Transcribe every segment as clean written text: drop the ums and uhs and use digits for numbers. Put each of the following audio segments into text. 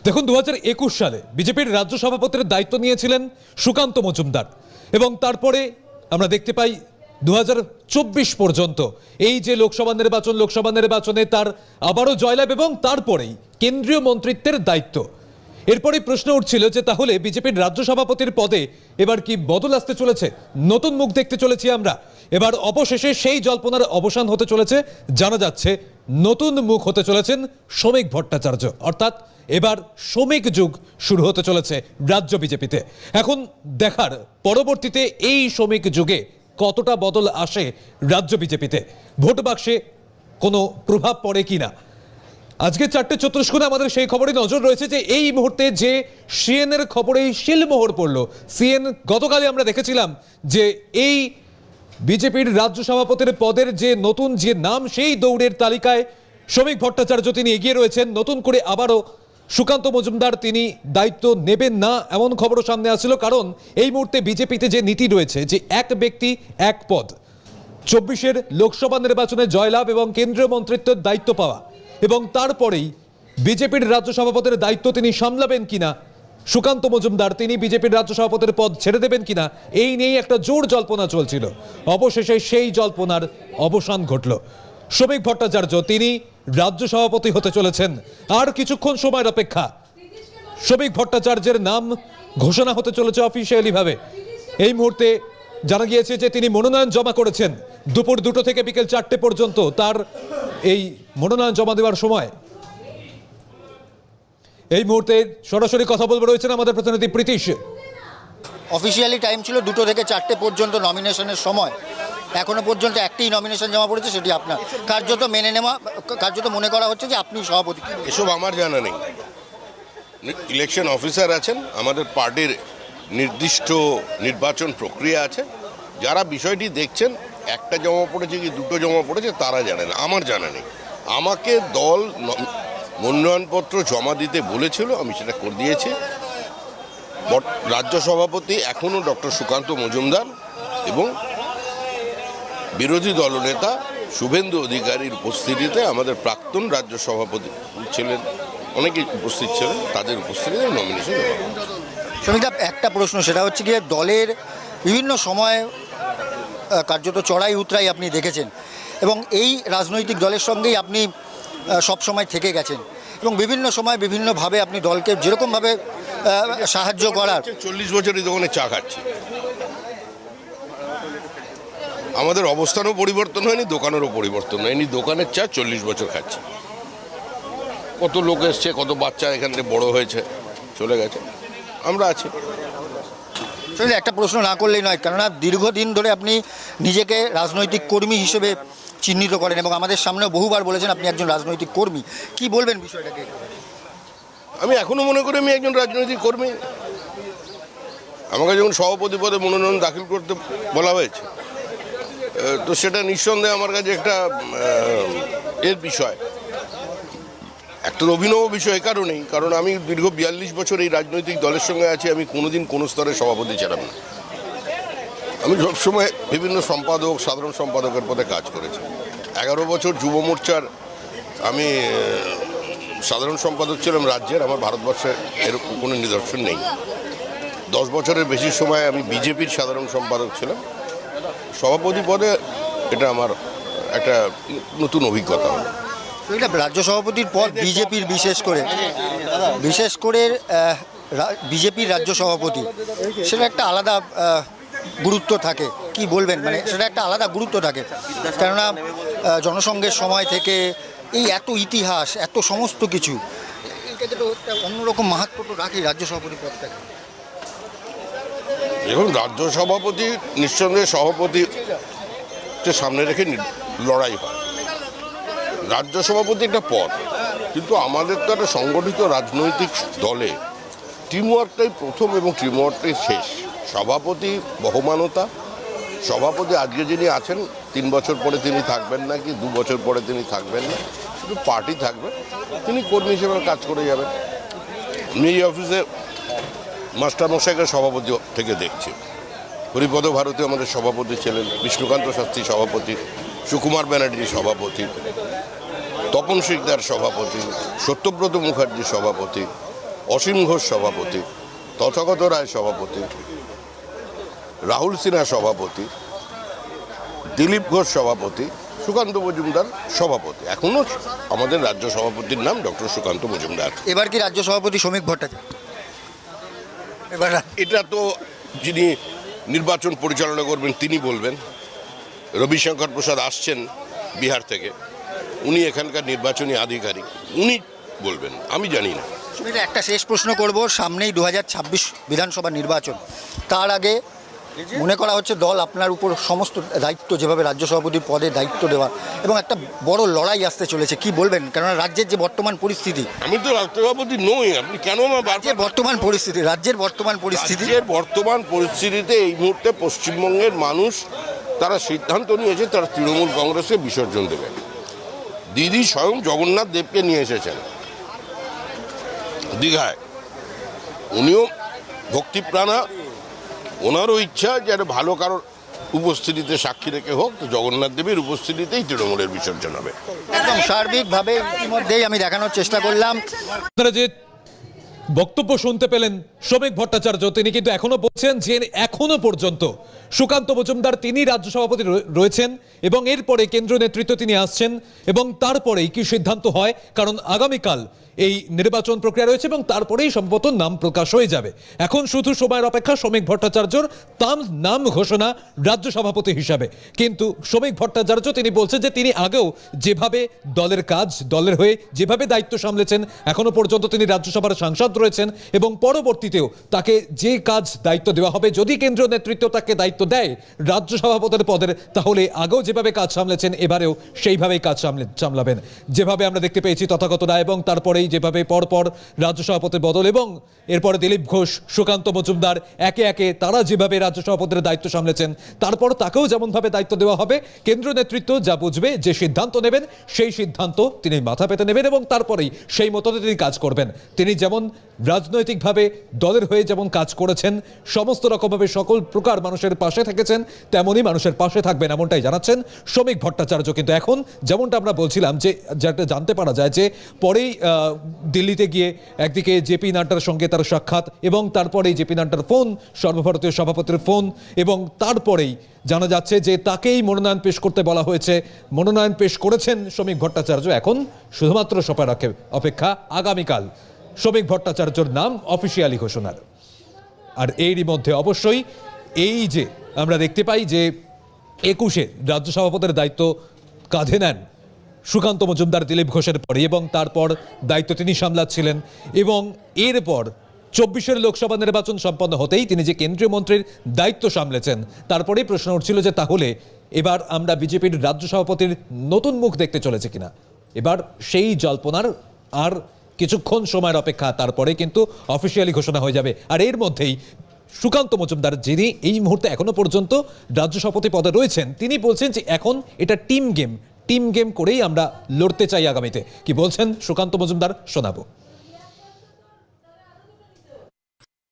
দেখুন 2021 সালে বিজেপির রাজ্য সভাপতির দায়িত্ব নিয়েছিলেন সুকান্ত মজুমদার এবং তারপরে আমরা দেখতে পাই 2024 পর্যন্ত এই যে লোকসভা নির্বাচনে তার আবারও জয়লাভ এবং তারপরেই কেন্দ্রীয় মন্ত্রিত্বের দায়িত্ব। এরপরে প্রশ্ন উঠছিল যে তাহলে বিজেপির রাজ্য সভাপতির পদে এবার কি বদল আসতে চলেছে, নতুন মুখ দেখতে চলেছি আমরা। এবার অবশেষে সেই জল্পনার অবসান হতে চলেছে, জানা যাচ্ছে নতুন মুখ হতে চলেছেন শ্রমিক ভট্টাচার্য, অর্থাৎ এবার শ্রমিক যুগ শুরু হতে চলেছে রাজ্য বিজেপিতে। এখন দেখার পরবর্তীতে এই শ্রমিক যুগে কতটা বদল আসে রাজ্য বিজেপিতে, ভোট বাক্সে কোনো প্রভাব পড়ে কিনা। আজকে 4:34 আমাদের সেই খবরে নজর রয়েছে যে এই মুহূর্তে যে সিএন এর খবরেই শিলমোহর পড়ল। সিএন গতকালই আমরা দেখেছিলাম যে এই বিজেপির রাজ্য সভাপতির পদের যে নতুন যে নাম, সেই দৌড়ের তালিকায় শ্রমিক ভট্টাচার্য তিনি এগিয়ে রয়েছেন। নতুন করে আবারও সুকান্ত মজুমদার তিনি দায়িত্ব নেবেন না এমন খবরও সামনে আসছিল, কারণ এই মুহূর্তে বিজেপিতে যে নীতি রয়েছে যে এক ব্যক্তি এক পদ, 24 লোকসভা নির্বাচনে জয়লাভ এবং কেন্দ্রীয় মন্ত্রিত্বের দায়িত্ব পাওয়া এবং তারপরেই বিজেপির রাজ্য সভাপতির দায়িত্ব তিনি সামলাবেন কিনা, সুকান্ত মজুমদার তিনি বিজেপির রাজ্য সভাপতির পদ ছেড়ে দেবেন কিনা, এই নিয়েই একটা জোর জল্পনা চলছিল। অবশেষে সেই জল্পনার অবসান ঘটল। শ্রমিক ভট্টাচার্য তিনি রাজ্য সভাপতি হতে চলেছেন। আর কিছুক্ষণ সময়ের অপেক্ষা, শ্রমিক ভট্টাচার্যের নাম ঘোষণা হতে চলেছে অফিসিয়ালি ভাবে। এই মুহূর্তে জানা গিয়েছে যে তিনি মনোনয়ন জমা করেছেন দুপুর 2টো থেকে বিকেল 4টে পর্যন্ত তার এই মনোনয়ন জমা দেওয়ার সময়। এই মুহূর্তে সরাসরি কথা বলবো রয়েছেন আমাদের প্রতিনিধি প্রীতিশ। অফিসিয়ালি টাইম ছিল 2টো থেকে 4টে পর্যন্ত নমিনেশনের সময়। এখনো পর্যন্ত একটাই নমিনেশন জমা পড়েছে, সেটি আপনার। কার্যত মনে করা হচ্ছে যে আপনি সভাপতি। এসব আমার জানা নেই। ইলেকশন অফিসার আছেন, আমাদের পার্টির নির্দিষ্ট নির্বাচন প্রক্রিয়া আছে। যারা বিষয়টি দেখছেন, একটা জমা পড়েছে কি দুটো জমা পড়েছে তারা জানেন, আমার জানা নেই। আমাকে দল মনোনয়নপত্র জমা দিতে বলেছিল, আমি সেটা করে দিয়েছি। রাজ্য সভাপতি এখনও ডক্টর সুকান্ত মজুমদার এবং বিরোধী দলনেতা শুভেন্দু অধিকারীর উপস্থিতিতে আমাদের প্রাক্তন রাজ্য সভাপতি ছিলেন, অনেকেই উপস্থিত ছিলেন, তাদের উপস্থিতিতে নমিনেশন। শ্রমিকদা, একটা প্রশ্ন, সেটা হচ্ছে গিয়ে দলের বিভিন্ন সময় কার্যত চড়াই উতরাই আপনি দেখেছেন এবং এই রাজনৈতিক দলের সঙ্গেই আপনি সব সময় থেকে গেছেন এবং বিভিন্ন সময় বিভিন্নভাবে আপনি দলকে যেরকমভাবে সাহায্য করার। 40 বছরই দোকানে চা খাচ্ছি, আমাদের অবস্থানও পরিবর্তন হয়নি, দোকানেরও পরিবর্তন হয়নি। দোকানের চা 40 বছর খাচ্ছি। কত লোক এসছে, কত বাচ্চা এখান থেকে বড় হয়েছে, চলে গেছে, আমরা আছি। একটা প্রশ্ন না করলেই নয়, কেননা দীর্ঘদিন ধরে আপনি নিজেকে রাজনৈতিক কর্মী হিসেবে চিহ্নিত করেন এবং আমাদের সামনেও বহুবার বলেছেন আপনি একজন রাজনৈতিক কর্মী। কি বলবেন বিষয়টাকে? আমি এখনো মনে করি আমি একজন রাজনৈতিক কর্মী। আমাকে যখন সভাপতি পদে মনোনয়ন দাখিল করতে বলা হয়েছে, তো সেটা নিঃসন্দেহে আমার কাছে একটা এর বিষয়, একটা অভিনব বিষয়। কারণেই কারণ আমি দীর্ঘ 42 বছর এই রাজনৈতিক দলের সঙ্গে আছি, আমি কোনোদিন কোনো স্তরে সভাপতি ছিলাম না। আমি সবসময় বিভিন্ন সম্পাদক, সাধারণ সম্পাদকের পদে কাজ করেছি। 11 বছর যুব মোর্চার আমি সাধারণ সম্পাদক ছিলাম রাজ্যের। আমার ভারতবর্ষে এরকম কোনো নিদর্শন নেই। 10 বছরের বেশি সময় আমি বিজেপির সাধারণ সম্পাদক ছিলাম। সভাপতি পদে এটা আমার একটা নতুন অভিজ্ঞতা হলো। রাজ্য সভাপতির পদ বিজেপির বিশেষ করে বিজেপির রাজ্য সভাপতি, সেটা একটা আলাদা গুরুত্ব থাকে। কি বলবেন, মানে সেটা একটা আলাদা গুরুত্ব থাকে, কেননা জনসংঘের সময় থেকে এই এত ইতিহাস, এত সমস্ত কিছু, অন্যরকম মাহাত্ম্য তো রাখি রাজ্য সভাপতি পদটাকে। দেখুন, রাজ্য সভাপতি নিঃসন্দেহে সভাপতিকে সামনে রেখে লড়াই হয়। রাজ্য সভাপতি একটা পদ, কিন্তু আমাদের তো একটা সংগঠিত রাজনৈতিক দলে টিমওয়ার্কটাই প্রথম এবং টিমওয়ার্কটাই শেষ। সভাপতি বহমানতা, সভাপতি আজকে যিনি আছেন 3 বছর পরে তিনি থাকবেন না, কি 2 বছর পরে তিনি থাকবেন না, শুধু পার্টি থাকবে, তিনি কর্মী হিসেবে কাজ করে যাবেন। আমি এই অফিসে মাস্টারমশাইকে সভাপতি থেকে দেখছি। হরিপদ ভারতী আমাদের সভাপতি ছিলেন, বিষ্ণুকান্ত শাস্ত্রী সভাপতি, সুকুমার ব্যানার্জি সভাপতি, তপন শিকদার সভাপতি, সত্যব্রত মুখার্জি সভাপতি, অসীম ঘোষ সভাপতি, তথাগত রায় সভাপতি, রাহুল সিনহা সভাপতি, দিলীপ ঘোষ সভাপতি, সুকান্ত মজুমদার সভাপতি। এখনো আমাদের রাজ্য সভাপতির নাম ডক্টর সুকান্ত মজুমদার। এবার কি রাজ্য সভাপতি শ্রমিক ভট্টাচার্য? এবার এটা তো যিনি নির্বাচন পরিচালনা করবেন তিনি বলবেন। রবিশঙ্কর প্রসাদ আসছেন বিহার থেকে, উনি এখানকার নির্বাচনী আধিকারিক, উনি বলবেন, আমি জানি না। সুনীল, একটা শেষ প্রশ্ন করব। সামনেই 2026 বিধানসভা নির্বাচন, তার আগে মনে করা হচ্ছে দল আপনার উপর সমস্ত দায়িত্ব, যেভাবে রাজ্য সভাপতির পদে দায়িত্ব দেওয়া, এবং একটা বড় লড়াই আসতে চলেছে, কি বলবেন? কেননা রাজ্যের যে বর্তমান পরিস্থিতি, আমি তো রাজ্য সভাপতি নই, আপনি কেন আমার রাজ্যের বর্তমান পরিস্থিতি রাজ্যের বর্তমান পরিস্থিতিতে এই মুহূর্তে পশ্চিমবঙ্গের মানুষ তারা সিদ্ধান্ত নিয়েছে তারা তৃণমূল কংগ্রেসকে বিসর্জন দেবে। দিদি স্বয়ং জগন্নাথ দেবকে নিয়ে এসেছেন দীঘায়, উনিও ভক্তিপ্রাণা, ওনারও ইচ্ছা যে একটা ভালো কারোর উপস্থিতিতে সাক্ষী রেখে হোক, তো জগন্নাথ দেবের উপস্থিতিতেই তৃণমূলের বিসর্জন হবে। একদম সার্বিকভাবে ইতিমধ্যেই আমি দেখানোর চেষ্টা করলাম। আপনারা যে বক্তব্য শুনতে পেলেন শ্রমিক ভট্টাচার্য, তিনি কিন্তু এখনো বলছেন যে এখনো পর্যন্ত সুকান্ত মজুমদার তিনি রাজ্য সভাপতি রয়েছেন এবং এরপরে কেন্দ্রীয় নেতৃত্ব তিনি আসছেন এবং তারপরেই কি সিদ্ধান্ত হয়, কারণ আগামীকাল এই নির্বাচন প্রক্রিয়া রয়েছে এবং তারপরেই সম্ভবত নাম প্রকাশ হয়ে যাবে। এখন শুধু সময়ের অপেক্ষা শ্রমিক ভট্টাচার্যর তার নাম ঘোষণা রাজ্য সভাপতি হিসাবে। কিন্তু শ্রমিক ভট্টাচার্য তিনি বলছেন যে তিনি আগেও যেভাবে দলের কাজ, দলের হয়ে যেভাবে দায়িত্ব সামলেছেন, এখনো পর্যন্ত তিনি রাজ্যসভার সাংসদ রয়েছেন এবং পরবর্তীতেও তাকে যে কাজ দায়িত্ব দেওয়া হবে, যদি কেন্দ্রীয় নেতৃত্ব তাকে দায়িত্ব দেয় রাজ্য সভাপতির পদের, তাহলে আগেও যেভাবে কাজ সামলেছেন এবারেও সেইভাবেই কাজ সামলাবেন। যেভাবে আমরা দেখতে পেয়েছি তথাগত রায় এবং তারপরেই যেভাবে পরপর রাজ্য সভাপতির বদল এবং এরপরে দিলীপ ঘোষ, সুকান্ত মজুমদার একে একে তারা যেভাবে রাজ্য সভাপতির দায়িত্ব সামলেছেন, তারপর তাকেও যেমনভাবে দায়িত্ব দেওয়া হবে, কেন্দ্রীয় নেতৃত্ব যা বুঝবে, যে সিদ্ধান্ত নেবেন সেই সিদ্ধান্ত তিনি মাথা পেতে নেবেন এবং তারপরেই সেই মতো তিনি কাজ করবেন। তিনি যেমন রাজনৈতিকভাবে দলের হয়ে যেমন কাজ করেছেন, সমস্ত রকমভাবে সকল প্রকার মানুষের পাশে থেকেছেন, তেমনই মানুষের পাশে থাকবেন, এমনটাই জানাচ্ছেন শ্রমিক ভট্টাচার্য। কিন্তু এখন যেমনটা আমরা বলছিলাম, যে যেটা জানতে পারা যায় যে পরেই দিল্লিতে গিয়ে একদিকে জেপি নাড্ডার সঙ্গে তার সাক্ষাৎ এবং তারপরেই জেপি নাড্ডার ফোন, সর্বভারতীয় সভাপতির ফোন, এবং তারপরেই জানা যাচ্ছে যে তাকেই মনোনয়ন পেশ করতে বলা হয়েছে। মনোনয়ন পেশ করেছেন শ্রমিক ভট্টাচার্য। এখন শুধুমাত্র সময়ের অপেক্ষা আগামীকাল শ্রমিক ভট্টাচার্যর নাম অফিসিয়ালি ঘোষণার। আর এরই মধ্যে অবশ্যই এই যে আমরা দেখতে পাই যে 21-এ রাজ্য সভাপতির দায়িত্ব কাঁধে নেন সুকান্ত মজুমদার দিলীপ ঘোষের পরে এবং তারপর দায়িত্ব তিনি সামলাচ্ছিলেন এবং এরপর 24-এর লোকসভা নির্বাচন সম্পন্ন হতেই তিনি যে কেন্দ্রীয় মন্ত্রীর দায়িত্ব সামলেছেন, তারপরেই প্রশ্ন উঠছিল যে তাহলে এবার আমরা বিজেপির রাজ্য সভাপতির নতুন মুখ দেখতে চলেছে কিনা। এবার সেই জল্পনার আর কিছুক্ষণ সময়ের অপেক্ষা, তারপরে কিন্তু অফিসিয়ালি ঘোষণা হয়ে যাবে। আর এর মধ্যেই সুকান্ত মজুমদার, যিনি এই মুহূর্তে এখনো পর্যন্ত রাজ্য সভাপতি পদে রয়েছেন, তিনি বলছেন যে এখন এটা টিম গেম করেই আমরা লড়তে চাই আগামীতে। কি বলছেন সুকান্ত মজুমদার, শোনাবো।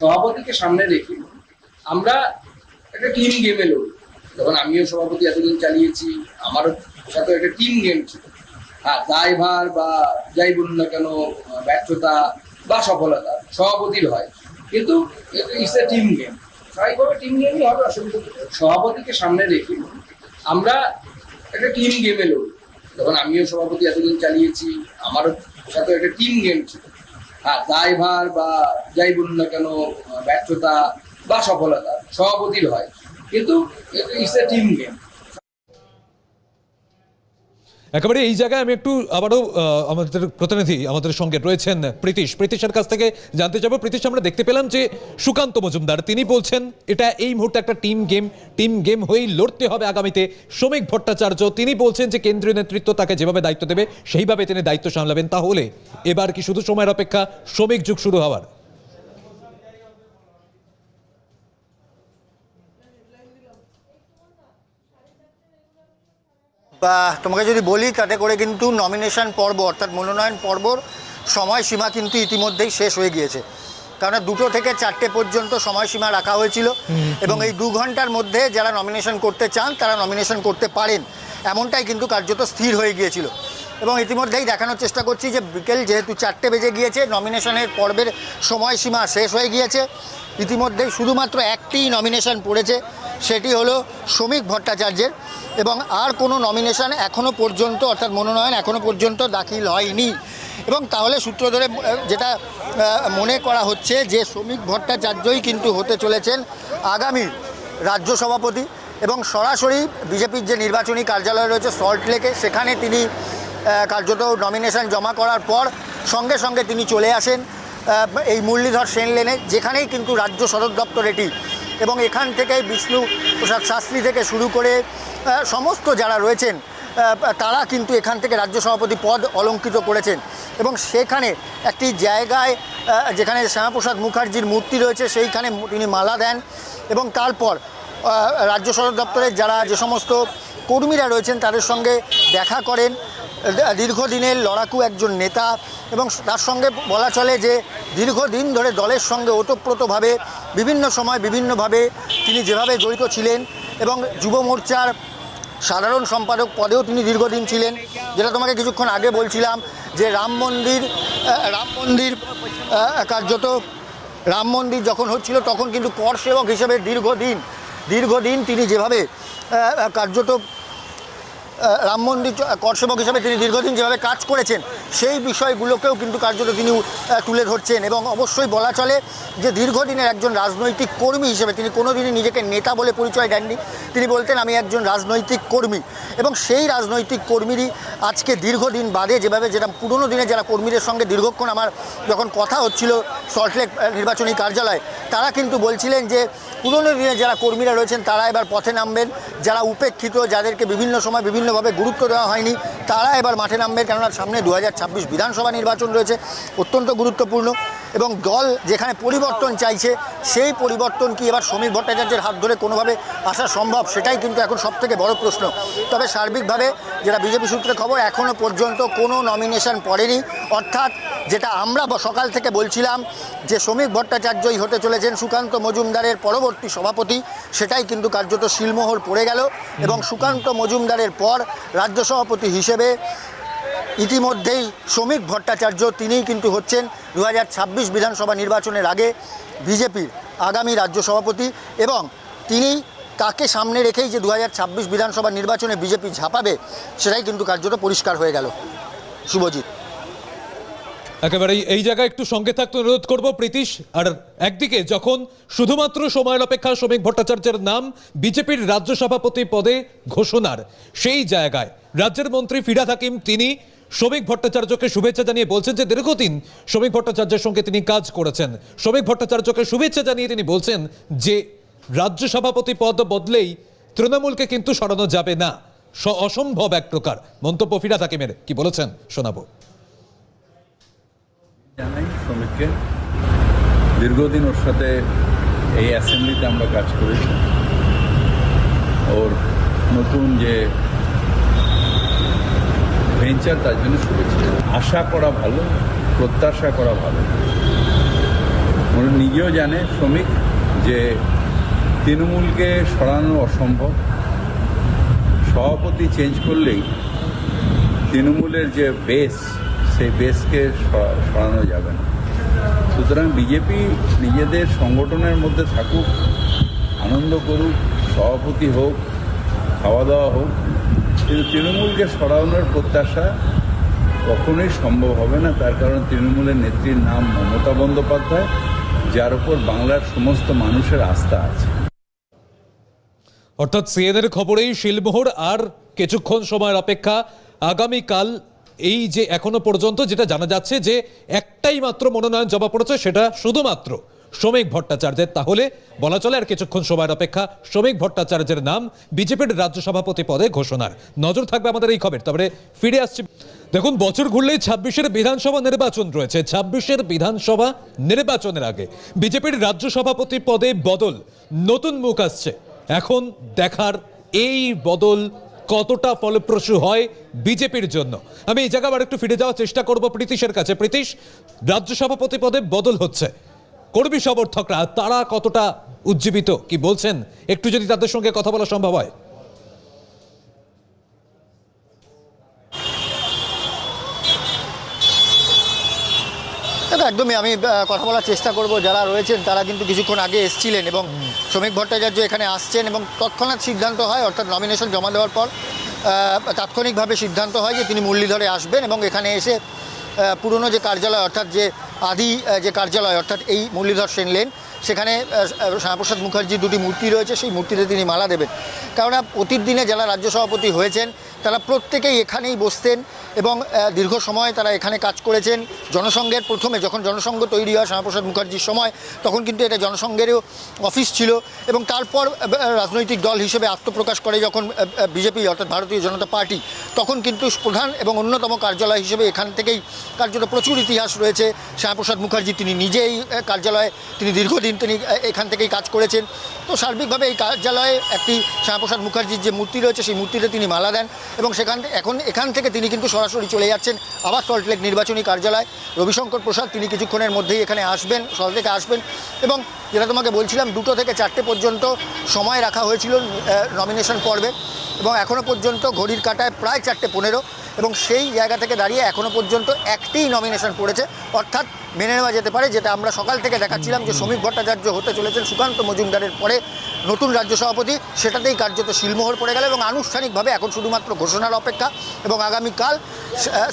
সভাপতিকে সামনে রেখে আমরা একটা টিম গেমে লড়ি। যখন আমিও সভাপতি এতদিন চালিয়েছি, আমারও সাথে একটা টিম গেম ছিল। হ্যাঁ, দায়ভার বা যাই বলুন না কেন, ব্যর্থতা বা সফলতা সভাপতির হয়, কিন্তু ইটস এ টিম গেম। স্বাভাবিকভাবে টিম গেমই হবে, অসুবিধা। সভাপতিকে সামনে রেখে আমরা একটা টিম গেমে লড়ি। যখন আমিও সভাপতি এতদিন চালিয়েছি, আমারও সাথে একটা টিম গেম ছিল। হ্যাঁ, দায়ভার বা যাই বলুন না কেন, ব্যর্থতা বা সফলতা সভাপতির হয়, কিন্তু ইটস এ টিম গেম। একেবারে এই জায়গায় আমি একটু আবারও আমাদের প্রতিনিধি আমাদের সঙ্গে রয়েছেন প্রীতিশের কাছ থেকে জানতে চাবো। প্রীতিশ, আমরা দেখতে পেলাম যে সুকান্ত মজুমদার তিনি বলছেন এটা এই মুহূর্তে একটা টিম গেম হয়েই লড়তে হবে আগামীতে। শ্রমিক ভট্টাচার্য তিনি বলছেন যে কেন্দ্রীয় নেতৃত্ব তাকে যেভাবে দায়িত্ব দেবে সেইভাবে তিনি দায়িত্ব সামলাবেন। তাহলে এবার কি শুধু সময়ের অপেক্ষা শ্রমিক যুগ শুরু হওয়ার? বা তোমাকে যদি বলি, তাতে করে কিন্তু নমিনেশন পর্ব অর্থাৎ মনোনয়ন পর্বর সময়সীমা কিন্তু ইতিমধ্যেই শেষ হয়ে গিয়েছে। কারণ 2টো থেকে 4টে পর্যন্ত সময়সীমা রাখা হয়েছিল এবং এই 2 ঘন্টার মধ্যে যারা নমিনেশন করতে চান তারা নমিনেশন করতে পারেন, এমনটাই কিন্তু কার্যত স্থির হয়ে গিয়েছিল। এবং ইতিমধ্যেই দেখানোর চেষ্টা করছি যে বিকেল যেহেতু 4টে বেজে গিয়েছে, নমিনেশনের পর্বের সময়সীমা শেষ হয়ে গিয়েছে। ইতিমধ্যেই শুধুমাত্র একটি নমিনেশন পড়েছে, সেটি হলো শ্রমিক ভট্টাচার্যের, এবং আর কোনো নমিনেশন এখনও পর্যন্ত অর্থাৎ মনোনয়ন এখনও পর্যন্ত দাখিল হয়নি। এবং তাহলে সূত্র ধরে যেটা মনে করা হচ্ছে যে শ্রমিক ভট্টাচার্যই কিন্তু হতে চলেছেন আগামী রাজ্য সভাপতি, এবং সরাসরি বিজেপির যে নির্বাচনী কার্যালয় রয়েছে সল্টলেকে, সেখানে তিনি কার্যত নমিনেশন জমা করার পর সঙ্গে সঙ্গে তিনি চলে আসেন এই মুরলীধর সেন লেনে, যেখানেই কিন্তু রাজ্য সদর দপ্তর এটি, এবং এখান থেকে বিষ্ণু প্রসাদ শাস্ত্রী থেকে শুরু করে সমস্ত যারা রয়েছেন তারা কিন্তু এখান থেকে রাজ্য সভাপতি পদ অলঙ্কৃত করেছেন। এবং সেখানে একটি জায়গায় যেখানে শ্যামাপ্রসাদ মুখার্জির মূর্তি রয়েছে সেইখানে তিনি মালা দেন, এবং তারপর রাজ্য সদর দপ্তরের যারা যে সমস্ত কর্মীরা রয়েছেন তাদের সঙ্গে দেখা করেন। দীর্ঘদিনের লড়াকু একজন নেতা, এবং তার সঙ্গে বলা চলে যে দীর্ঘদিন ধরে দলের সঙ্গে ওতপ্রোতভাবে বিভিন্ন সময় বিভিন্নভাবে তিনি যেভাবে জড়িত ছিলেন, এবং যুব মোর্চার সাধারণ সম্পাদক পদেও তিনি দীর্ঘদিন ছিলেন। যেটা তোমাকে কিছুক্ষণ আগে বলছিলাম যে রাম মন্দির যখন হচ্ছিল তখন কিন্তু কর সেবক হিসেবে দীর্ঘদিন তিনি যেভাবে কার্যত রাম মন্দির কর সেবক হিসেবে তিনি দীর্ঘদিন যেভাবে কাজ করেছেন সেই বিষয়গুলোকেও কিন্তু কার্যত তিনি তুলে ধরছেন। এবং অবশ্যই বলা চলে যে দীর্ঘদিনের একজন রাজনৈতিক কর্মী হিসেবে তিনি কোনোদিনই নিজেকে নেতা বলে পরিচয় দেননি, তিনি বলতেন আমি একজন রাজনৈতিক কর্মী। এবং সেই রাজনৈতিক কর্মীরই আজকে দীর্ঘদিন বাদে যেটা পুরনো দিনে যারা কর্মীদের সঙ্গে দীর্ঘক্ষণ আমার যখন কথা হচ্ছিল সল্টলেক নির্বাচনী কার্যালয়, তারা কিন্তু বলছিলেন যে পুরনো দিনে যারা কর্মীরা রয়েছেন তারা এবার পথে নামবেন, যারা উপেক্ষিত, যাদেরকে বিভিন্ন সময় বিভিন্নভাবে গুরুত্ব দেওয়া হয়নি, তারা এবার মাঠে নামবেন। কেননা সামনে 2026 বিধানসভা নির্বাচন রয়েছে, অত্যন্ত গুরুত্বপূর্ণ, এবং দল যেখানে পরিবর্তন চাইছে সেই পরিবর্তন কি এবার শ্রমিক ভট্টাচার্যের হাত ধরে কোনোভাবে আসা সম্ভব, সেটাই কিন্তু এখন সবথেকে বড় প্রশ্ন। তবে সার্বিকভাবে যেটা বিজেপি সূত্রে খবর, এখনও পর্যন্ত কোনো নমিনেশন পড়েনি, অর্থাৎ যেটা আমরা সকাল থেকে বলছিলাম যে শ্রমিক ভট্টাচার্যই হতে চলেছেন সুকান্ত মজুমদারের পরবর্তী সভাপতি, সেটাই কিন্তু কার্যত শিলমোহর পড়ে গেল। এবং সুকান্ত মজুমদারের পর রাজ্য সভাপতি হিসেবে ইতিমধ্যেই শ্রমিক ভট্টাচার্য তিনিই কিন্তু হচ্ছেন 2026 বিধানসভা নির্বাচনের আগে বিজেপির আগামী রাজ্য সভাপতি, এবং তিনি তাকে সামনে রেখেই যে 2026 বিধানসভা নির্বাচনে বিজেপি ঝাঁপাবে সেটাই কিন্তু কার্যত পরিষ্কার হয়ে গেল। শুভজিৎ, একেবারেই এই জায়গায় একটু সঙ্গে থাকতে অনুরোধ করব প্রীতিশ। আর একদিকে যখন শুধুমাত্র সময়ের অপেক্ষা শ্রমিক ভট্টাচার্যের নাম বিজেপির রাজ্য সভাপতি পদে ঘোষণার, সেই জায়গায় রাজ্যের মন্ত্রী ফিরহাদ হাকিম তিনি শ্রমিক ভট্টাচার্যকে শুভেচ্ছা জানিয়ে বলছেন যে দীর্ঘদিন শ্রমিক ভট্টাচার্যের সঙ্গে তিনি কাজ করেছেন। শ্রমিক ভট্টাচার্যকে শুভেচ্ছা জানিয়ে তিনি বলছেন যে রাজ্য সভাপতি পদ বদলেই তৃণমূলকে কিন্তু সরানো যাবে না, অসম্ভব এক প্রকার মন্তব্য ফিরহাদ হাকিমের। কি বলেছেন শোনাবো। জানাই শ্রমিককে, দীর্ঘদিন ওর সাথে এই অ্যাসেম্বলিতে আমরা কাজ করেছি। ওর নতুন যে ভেঞ্চার তার জন্য শুভেচ্ছা। আশা করা ভালো, প্রত্যাশা করা ভালো। ওরা নিজেও জানে শ্রমিক যে তৃণমূলকে সরানো অসম্ভব, সভাপতি চেঞ্জ করলেই তৃণমূলের যে বেস সেই বেসকে সরানো যাবে না। সুতরাং বিজেপি নিজেদের সংগঠনের মধ্যে থাকুক, আনন্দ করুক, সভাপতি হোক, খাওয়া দাওয়া হোক, কিন্তু তৃণমূলকে সরানোর প্রত্যাশা কখনোই সম্ভব হবে না। তার কারণ তৃণমূলের নেত্রীর নাম মমতা বন্দ্যোপাধ্যায়, যার উপর বাংলার সমস্ত মানুষের আস্থা আছে। অর্থাৎ সিএনএর খবরেই শিলমোহর, আর কিছুক্ষণ সময়ের অপেক্ষা। আগামীকাল এই যে এখনো পর্যন্ত যেটা জানা যাচ্ছে যে একটাই মাত্র মনোনয়ন জমা পড়েছে, সেটা শুধুমাত্র শ্রমিক ভট্টাচার্যের। তাহলে বলা চলে আর কিছুক্ষণ সময়ের অপেক্ষা, শ্রমিক ভট্টাচার্যের নাম বিজেপির রাজ্য সভাপতি পদে ঘোষণার। নজর থাকবে আমাদের এই খবর। তবে ফিরে আসছি, দেখুন বছর ঘুরলেই 26-এর বিধানসভা নির্বাচন রয়েছে। 26-এর বিধানসভা নির্বাচনের আগে বিজেপির রাজ্য সভাপতি পদে বদল, নতুন মুখ আসছে। এখন দেখার এই বদল কতটা ফলপ্রসূ হয় বিজেপির জন্য। আমি এই জায়গায় আবার একটু ফিরে যাওয়ার চেষ্টা করব প্রীতিশের কাছে। প্রীতিশ, রাজ্য সভাপতি পদে বদল হচ্ছে, কর্মী সমর্থকরা তারা কতটা উজ্জীবিত, কি বলছেন একটু যদি তাদের সঙ্গে কথা বলা সম্ভব হয়। একদমই আমি কথা বলার চেষ্টা করব। যারা রয়েছেন তারা কিন্তু কিছুক্ষণ আগে এসেছিলেন এবং শ্রমিক ভট্টাচার্য এখানে আসছেন এবং তৎক্ষণাৎ সিদ্ধান্ত হয়, অর্থাৎ নমিনেশন জমা দেওয়ার পর তাৎক্ষণিকভাবে সিদ্ধান্ত হয় যে তিনি মুরলীধরে আসবেন এবং এখানে এসে পুরনো যে কার্যালয়, অর্থাৎ যে আদি যে কার্যালয়, অর্থাৎ এই মুরলীধর সেন লেন, সেখানে শ্যামাপ্রসাদ মুখার্জির দুটি মূর্তি রয়েছে, সেই মূর্তিতে তিনি মালা দেবেন। কেননা অতীত দিনে যারা রাজ্য সভাপতি হয়েছেন তারা প্রত্যেকেই এখানেই বসতেন এবং দীর্ঘ সময় তারা এখানে কাজ করেছেন। জনসংঘের প্রথমে যখন জনসংঘ তৈরি হয় শ্যামাপ্রসাদ মুখার্জির সময়, তখন কিন্তু এটা জনসংঘেরও অফিস ছিল এবং তারপর রাজনৈতিক দল হিসেবে আত্মপ্রকাশ করে যখন বিজেপি, অর্থাৎ ভারতীয় জনতা পার্টি, তখন কিন্তু প্রধান এবং অন্যতম কার্যালয় হিসেবে এখান থেকেই কার্যত প্রচুর ইতিহাস রয়েছে। শ্যামাপ্রসাদ মুখার্জি তিনি নিজেই কার্যালয়ে তিনি দীর্ঘদিন তিনি এখান থেকেই কাজ করেছেন। তো সার্বিকভাবে এই কার্যালয়ে একটি শ্যামাপ্রসাদ মুখার্জির যে মূর্তি রয়েছে সেই মূর্তিতে তিনি মালা দেন এবং এখান থেকে তিনি কিন্তু সরাসরি চলে যাচ্ছেন আবার সল্টলেক নির্বাচনী কার্যালয়। রবিশঙ্কর প্রসাদ তিনি কিছুক্ষণের মধ্যেই এখানে আসবেন, সল্টলেকে আসবেন এবং যেটা তোমাকে বলছিলাম 2টো থেকে 4টে পর্যন্ত সময় রাখা হয়েছিল নমিনেশন পর্বে এবং এখনও পর্যন্ত ঘড়ির কাঁটায় প্রায় 4:15 এবং সেই জায়গা থেকে দাঁড়িয়ে এখনও পর্যন্ত একটিই নমিনেশন পড়েছে। অর্থাৎ মেনে নেওয়া যেতে পারে, যেটা আমরা সকাল থেকে দেখাচ্ছিলাম, যে শ্রমিক ভট্টাচার্য হতে চলেছেন সুকান্ত মজুমদারের পরে নতুন রাজ্য সভাপতি, সেটাতেই কার্যত শিলমোহর পড়ে গেল এবং আনুষ্ঠানিকভাবে এখন শুধুমাত্র ঘোষণার অপেক্ষা। এবং আগামীকাল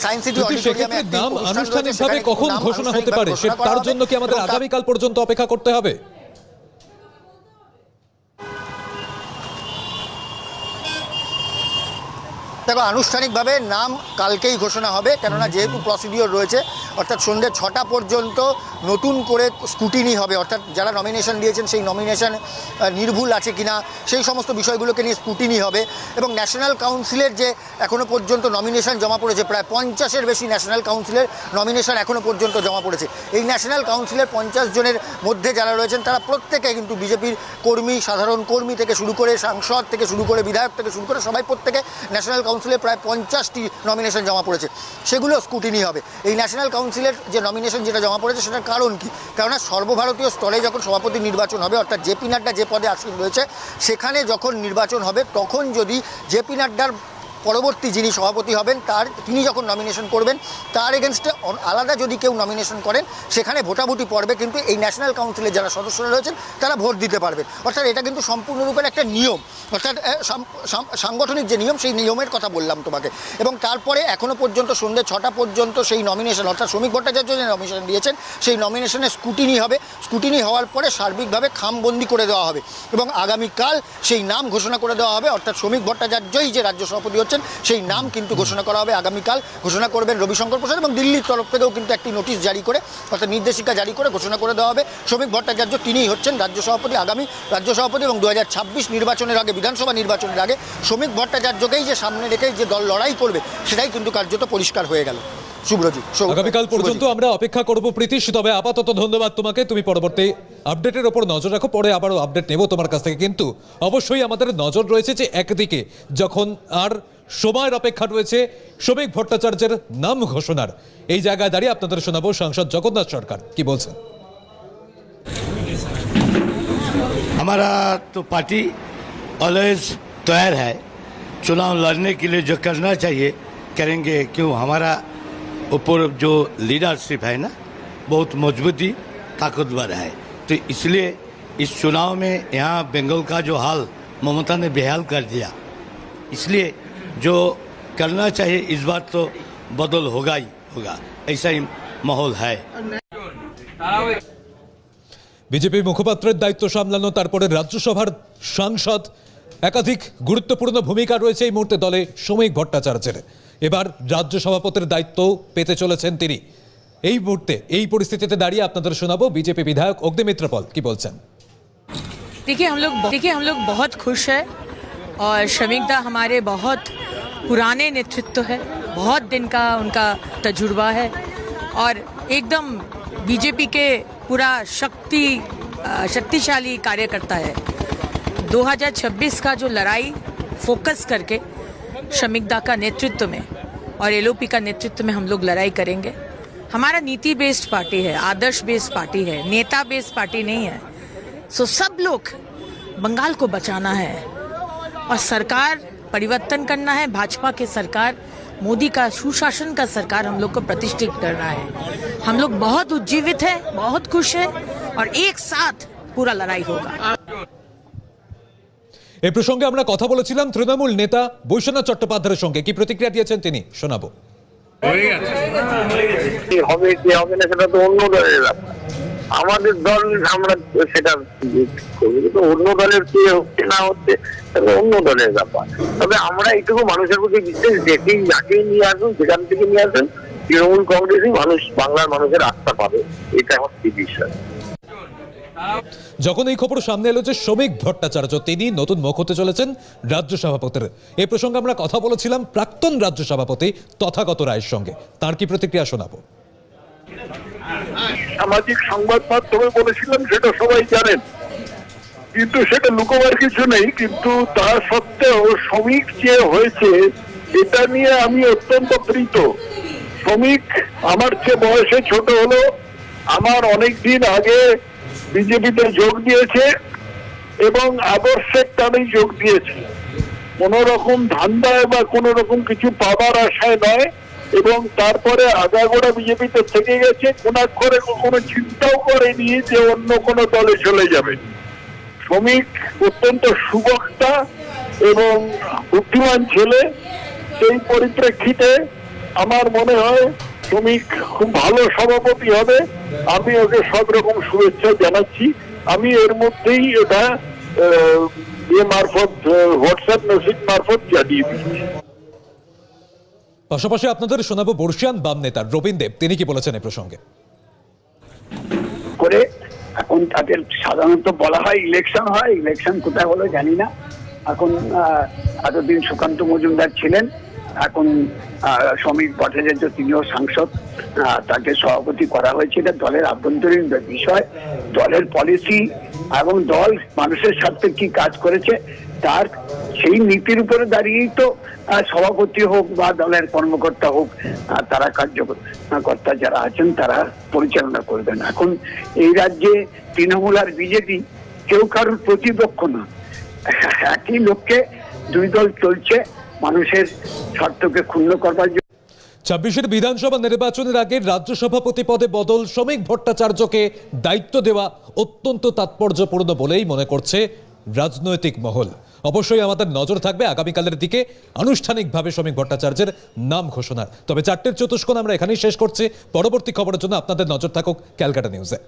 সায়েন্স সিটি অডিটোরিয়ামে নাম আনুষ্ঠানিকভাবে কখন ঘোষণা হতে পারে তার জন্য কি আমাদের আগামীকাল পর্যন্ত অপেক্ষা করতে হবে? দেখো, আনুষ্ঠানিকভাবে নাম কালকেই ঘোষণা হবে, কেননা যেহেতু প্রসিডিওর রয়েছে, অর্থাৎ সন্ধ্যে 6টা পর্যন্ত নতুন করে স্ক্রুটিনি হবে, অর্থাৎ যারা নমিনেশন দিয়েছেন সেই নমিনেশন নির্ভুল আছে কিনা সেই সমস্ত বিষয়গুলোকে নিয়ে স্ক্রুটিনি হবে। এবং ন্যাশনাল কাউন্সিলের যে এখনও পর্যন্ত নমিনেশন জমা পড়েছে, প্রায় 50-এর বেশি ন্যাশনাল কাউন্সিলের নমিনেশন এখনও পর্যন্ত জমা পড়েছে। এই ন্যাশনাল কাউন্সিলের 50 জনের মধ্যে যারা রয়েছেন তারা প্রত্যেকে কিন্তু বিজেপির কর্মী, সাধারণ কর্মী থেকে শুরু করে সাংসদ থেকে শুরু করে বিধায়ক থেকে শুরু করে সবাই প্রত্যেকে ন্যাশনাল কাউন্সিলে প্রায় 50টি নমিনেশন জমা পড়েছে, সেগুলো স্ক্রুটিনি হবে। এই ন্যাশনাল কাউন্সিলের যে নমিনেশন যেটা জমা পড়েছে সেটার কারণ কি? কেননা সর্বভারতীয় স্তরে যখন সভাপতি নির্বাচন হবে, অর্থাৎ জেপি নাড্ডা যে পদে আসীন রয়েছে সেখানে যখন নির্বাচন হবে, তখন যদি জেপি নাড্ডার পরবর্তী যিনি সভাপতি হবেন তিনি যখন নমিনেশন করবেন, তার এগেনস্টে আলাদা যদি কেউ নমিনেশন করেন, সেখানে ভোটাভুটি পড়বে, কিন্তু এই ন্যাশনাল কাউন্সিলের যারা সদস্যরা রয়েছেন তারা ভোট দিতে পারবেন। অর্থাৎ এটা কিন্তু সম্পূর্ণরূপে একটা নিয়ম, অর্থাৎ সাংগঠনিক যে নিয়ম, সেই নিয়মের কথা বললাম তোমাকে। এবং তারপরে এখনও পর্যন্ত সন্ধ্যে 6টা পর্যন্ত সেই নমিনেশন, অর্থাৎ শ্রমিক ভট্টাচার্য যে নমিনেশন দিয়েছেন সেই নমিনেশনের স্ক্রুটিনি হবে। স্ক্রুটিনি হওয়ার পরে সার্বিকভাবে খামবন্দি করে দেওয়া হবে এবং আগামীকাল সেই নাম ঘোষণা করে দেওয়া হবে। অর্থাৎ শ্রমিক ভট্টাচার্যই যে রাজ্য সভাপতি সেই নাম কিন্তু ঘোষণা করা হবে আগামীকাল। ঘোষণা করবেন রবিশঙ্কর প্রসাদ এবং দিল্লির তরফ থেকেও কিন্তু একটি নোটিশ জারি করে, অর্থাৎ নির্দেশিকা জারি করে ঘোষণা করে দেওয়া হবে শ্রমিক ভট্টাচার্য তিনিই হচ্ছেন রাজ্য সভাপতি, আগামী রাজ্য সভাপতি। এবং 2026 নির্বাচনের আগে, বিধানসভা নির্বাচনের আগে শ্রমিক ভট্টাচার্যকেই যে সামনে রেখে যে দল লড়াই করবে সেটাই কিন্তু কার্যত পরিষ্কার হয়ে গেল। শুভ্রজি, আগামীকাল পর্যন্ত আমরা অপেক্ষা করব প্রীতিশ। তবে আপাতত ধন্যবাদ তোমাকে, তুমি পরবর্তী আপডেটের ওপর নজর রাখো, পরে আবারও আপডেট নেব তোমার কাছ থেকে। কিন্তু অবশ্যই আমাদের নজর রয়েছে যে একদিকে যখন আর সময়ের অপেক্ষা রয়েছে শ্রমিক ভট্টাচার্যের নাম ঘোষণার, এই জায়গায় দাঁড়িয়ে আপনাদের শোনাবো সাংসদ জগন্নাথ সরকার কি বলছেন। हमारा तो पार्टी ऑलवेज तैयार है, चुनाव लड़ने के लिए जो करना चाहिए करेंगे, क्यों हमारा ऊपर जो लीडरशिप है ना बहुत मजबूती ताकतवर है। तो इसलिए इस चुनाव में यहाँ बंगाल का जो हाल ममता ने बेहाल कर दिया, इसलिए जो करना चाहिए इस बार तो बदल होगा ही होगा, ऐसा ही माहौल है। বিজেপির মুখপাত্রের দায়িত্ব সামলানো, তারপরে রাজ্যসভার সাংসদ, একাধিক গুরুত্বপূর্ণ ভূমিকা রয়েছে এই মুহূর্তে দলে শ্রমিক ভট্টাচার্যের। এবার রাজ্য সভাপতির দায়িত্ব পেতে চলেছেন তিনি। এই মুহূর্তে এই পরিস্থিতিতে দাঁড়িয়ে আপনাদের শোনাবো বিজেপি বিধায়ক অগ্নিমিত্র পল কি বলছেন। देखिए हम लोग बहुत खुश है और श्रमिक दा हमारे बहुत पुराने नेतृत्व है, बहुत दिन का उनका तजुर्बा है और एकदम बीजेपी के पूरा शक्तिशाली कार्यकर्ता है। 2026 का जो लड़ाई फोकस करके श्रमिक दा का नेतृत्व में और एलओपी का नेतृत्व में हम लोग लड़ाई करेंगे। हमारा नीति बेस्ड पार्टी है, आदर्श बेस्ड पार्टी है, नेता बेस्ड पार्टी नहीं है। सो सब लोग बंगाल को बचाना है और सरकार परिवर्तन करना है। भाजपा की सरकार मोदी का सुशासन का सरकार हम लोग को प्रतिष्ठित करना है। हम लोग बहुत उज्जीवित हैं, बहुत खुश हैं और एक साथ पूरा लड़ाई होगा। এই প্রসঙ্গে আমরা কথা বলেছিলাম তৃণমূল নেতা বৈশ্বনাথ চট্টোপাধ্যায়ের সঙ্গে। কি প্রতিক্রিয়া দিয়েছেন তিনি শোনাবো। কি হবে কি হবে না সেটা তো অন্য দলের ব্যাপার। আমাদের দল আমরা সেটা করবো, কিন্তু অন্য দলের কি হচ্ছে না হচ্ছে সেটা অন্য দলের ব্যাপার। তবে আমরা এইটুকু মানুষের প্রতি বিশ্বাস দেখি, যাকেই নিয়ে আসুন সেখান থেকে নিয়ে আসেন, তৃণমূল কংগ্রেসই মানুষ, বাংলার মানুষের আস্থা পাবে, এটা আমার কি বিশ্বাস। যখন এই খবর সামনে এলো যে শ্রমিক ভট্টাচার্য তিনি নতুন মুখ হতে চলেছেন রাজ্য সভাপতির, এই প্রসঙ্গে আমরা কথা বলেছিলাম প্রাক্তন রাজ্য সভাপতি তথাগত রায়ের সঙ্গে। তার কি প্রতিক্রিয়া শোনাবো। সামাজিক সংবাদ মাধ্যমে বলেছিলাম সেটা সবাই জানেন, কিন্তু সেটা লুকোবার কিছু নেই। কিন্তু তা সত্ত্বেও শ্রমিক যে হয়েছে এটা নিয়ে আমি অত্যন্ত প্রীত। শ্রমিক আমার চেয়ে বয়সে ছোট হলো, আমার অনেক দিন আগে বিজেপিতে যোগ দিয়েছে এবং আদর্শের টানেই যোগ দিয়েছে, কোন রকম ধান্দায় বা কোন রকম কিছু পাবার আশায় নয়। এবং তারপরে আগাগোড়া বিজেপিতে থেকে গেছে, কোনাক্ষরে কখনো চিন্তাও করেনি যে অন্য কোনো দলে চলে যাবে। শ্রমিক অত্যন্ত সুবক্তা এবং বুদ্ধিমান ছেলে, সেই পরিপ্রেক্ষিতে আমার মনে হয় শ্রমিক খুব ভালো সভাপতি হবে। আমি ওকে সব রকম শুভেচ্ছা জানাচ্ছি। আমি এর মধ্যেই এটা মারফত হোয়াটসঅ্যাপ মেসেজ মারফত জানিয়ে দিচ্ছি। পাশাপাশি আপনাদের শোনাবো বর্ষিয়ান বাম নেতা রবীন দেব, তিনি কি বলেছেন এই প্রসঙ্গে। করে এখন তাদের সাধারণত বলা হয় ইলেকশন হয়, ইলেকশন কোথায় হলো জানি না। এখন এতদিন সুকান্ত মজুমদার ছিলেন, এখন শ্রমিক ভট্টাচার্য তিনিও সাংসদ, তাকে সভাপতি করা হয়েছে। এটা দলের আভ্যন্তরীণ বিষয়, দলের পলিসি এবং দল মানুষের স্বার্থে কি কাজ করেছে তার সেই নীতির উপরে দাঁড়িয়েই তো সভাপতি হোক বা দলের কর্মকর্তা হোক, তারা কার্যকর্তা যারা আছেন তারা পরিচালনা করবেন। এখন এই রাজ্যে তৃণমূল আর বিজেপি কেউ কারোর প্রতিপক্ষ না, একই লক্ষ্যে দুই দল চলছে মানুষের স্বার্থকে ক্ষুণ্ণ করবার জন্য। 26-এর বিধানসভা নির্বাচনের আগে রাজ্য সভাপতি পদে বদল শ্রমিক ভট্টাচার্যকে দায়িত্ব দেওয়া অত্যন্ত তাৎপর্যপূর্ণ বলেই মনে করছে রাজনৈতিক মহল। অবশ্যই আমাদের নজর থাকবে আগামীকালের দিকে আনুষ্ঠানিকভাবে শ্রমিক ভট্টাচার্যের নাম ঘোষণার। তবে 4টের চতুষ্কোণ আমরা এখানেই শেষ করছি। পরবর্তী খবরের জন্য আপনাদের নজর থাকুক ক্যালকাটা নিউজে।